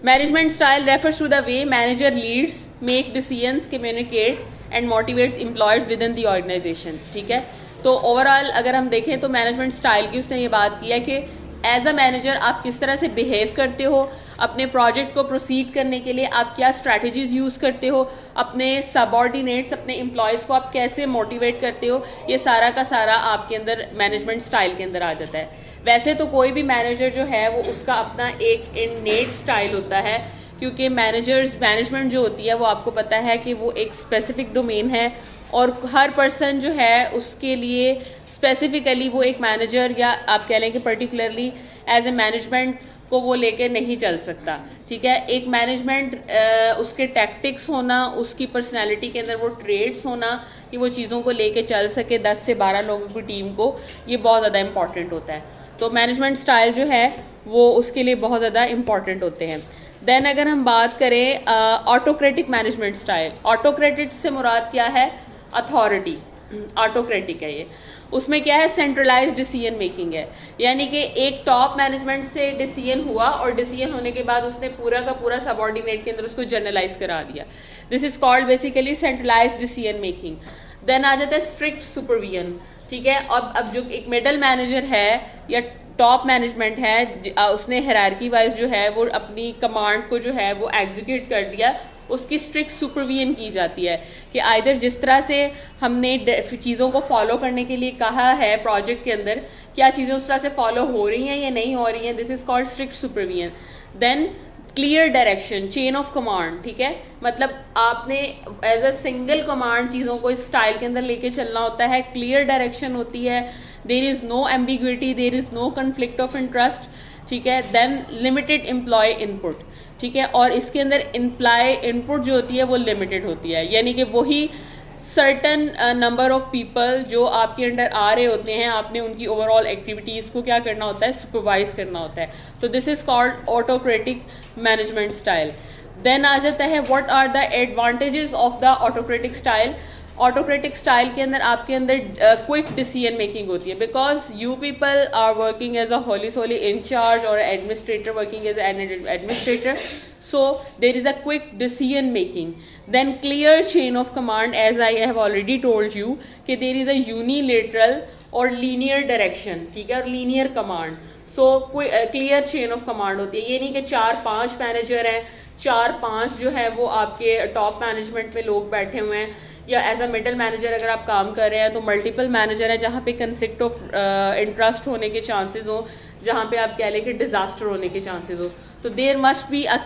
Management style refers to the way manager leads, make decisions, communicate and motivate employees within the organisation. ठीक है, तो overall अगर हम देखें तो मैनेजमेंट स्टाइल की उसने ये बात की है कि एज अ मैनेजर आप किस तरह से बिहेव करते हो, अपने प्रोजेक्ट को प्रोसीड करने के लिए आप क्या स्ट्रैटेजीज यूज़ करते हो, अपने सबऑर्डिनेट्स, अपने एम्प्लॉयज़ को आप कैसे मोटिवेट करते हो, ये सारा का सारा आपके अंदर मैनेजमेंट स्टाइल के अंदर आ जाता है। वैसे तो कोई भी मैनेजर जो है वो उसका अपना एक इननेट स्टाइल होता है, क्योंकि मैनेजमेंट जो होती है वो आपको पता है कि वो एक स्पेसिफिक डोमेन है और हर पर्सन जो है उसके लिए स्पेसिफिकली वो एक मैनेजर या आप कह लें कि पर्टिकुलरली एज ए मैनेजमेंट को वो लेके नहीं चल सकता। ठीक है, एक मैनेजमेंट उसके टैक्टिक्स होना, उसकी पर्सनालिटी के अंदर वो ट्रेड्स होना कि वो चीज़ों को लेके चल सके 10 से 12 लोगों की टीम को, ये बहुत ज़्यादा इंपॉर्टेंट होता है। तो मैनेजमेंट स्टाइल जो है वो उसके लिए बहुत ज़्यादा इंपॉर्टेंट होते हैं। देन अगर हम बात करें ऑटोक्रेटिक मैनेजमेंट स्टाइल, ऑटोक्रेटिक से मुराद क्या है? अथॉरिटी, ऑटोक्रेटिक है ये। उसमें क्या है? सेंट्रलाइज्ड डिसीजन मेकिंग है, यानी कि एक टॉप मैनेजमेंट से डिसीजन हुआ और डिसीजन होने के बाद उसने पूरा का पूरा सबऑर्डिनेट के अंदर उसको जनरलाइज करा दिया। This is called basically centralised decision making. Then आ जाता है स्ट्रिक्ट सुपरविजन। ठीक है, अब जो एक मिडल मैनेजर है या टॉप मैनेजमेंट है, उसने हायरार्की वाइज जो है वो अपनी कमांड को जो है वो एग्जीक्यूट कर दिया, उसकी स्ट्रिक्ट सुपरविजन की जाती है कि आइदर जिस तरह से हमने चीज़ों को फॉलो करने के लिए कहा है प्रोजेक्ट के अंदर, क्या चीज़ें उस तरह से फॉलो हो रही हैं या नहीं हो रही हैं। This is called strict supervision. Then clear direction, chain of command. ठीक है, मतलब आपने एज अ सिंगल कमांड चीज़ों को इस स्टाइल के अंदर लेके चलना होता है। क्लियर डायरेक्शन होती है, there is no ambiguity, there is no conflict of interest. ठीक है, देन लिमिटेड एम्प्लॉय इनपुट। ठीक है, और इसके अंदर एम्प्लॉय इनपुट जो होती है वो लिमिटेड होती है, यानी कि वही सर्टन नंबर ऑफ पीपल जो आपके अंडर आ रहे होते हैं, आपने उनकी ओवरऑल एक्टिविटीज़ को क्या करना होता है? सुपरवाइज करना होता है। तो this is called autocratic management style. Then आ जाता है what are the advantages of the autocratic style. Autocratic style के अंदर आपके अंदर क्विक डिसीजन मेकिंग होती है, because you people are working as a wholly solely incharge और administrator working as an administrator, so there is a quick decision making. Then clear chain of command, as I have already told you कि there is a unilateral और linear direction. ठीक है, और linear command. So clear chain of command होती है, ये नहीं कि 4-5 मैनेजर हैं, 4-5 जो है वो आपके टॉप मैनेजमेंट में लोग बैठे हुए हैं, या एज अ मिडल मैनेजर अगर आप काम कर रहे हैं तो मल्टीपल मैनेजर है जहाँ पे कन्फ्लिक्ट ऑफ इंटरेस्ट होने के चांसेस हो, जहाँ पे आप कह लें कि डिजास्टर होने के चांसेस हो। तो देयर मस्ट बी अ